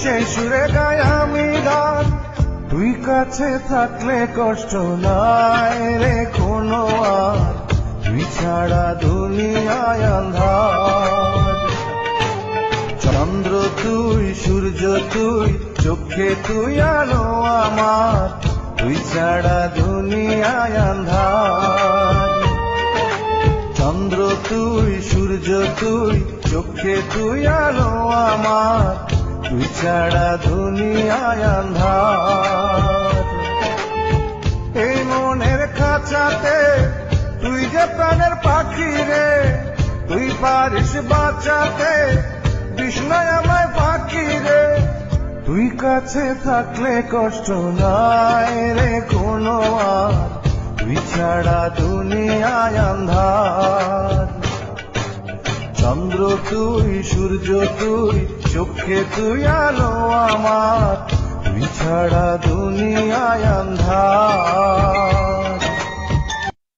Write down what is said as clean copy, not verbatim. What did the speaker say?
সেই সুরে গাই আমি গান। তুই কাছে থাকলে কষ্ট নাই রে কোনো আর, তুই ছাড়া দুনিয়ায় আন্ধার। চন্দ্র তুই, সূর্য তুই, চোখে তুই আলো আমার, তুই ছাড়া দুনিয়ায় আন্ধার। চন্দ্র তুই, সূর্য তুই, চোখে তুই আলো আমার, তুই ছাড়া দুনিয়ায় আন্ধার। এই মনের খাঁচাতে তুই যে প্রাণের পাখি রে, তুই পারিস বাঁচাতে বিষ্ণায় আমায় ফাঁকি রে। তুই কাছে থাকলে কষ্ট নাই রে কোনো আর, তুই ছাড়া দুনিয়ায় আন্ধার। চন্দ্র তুই, সূর্য তুই, চোখে তুই আলো আমার, তুই ছাড়া দুনিয়ায় আন্ধার।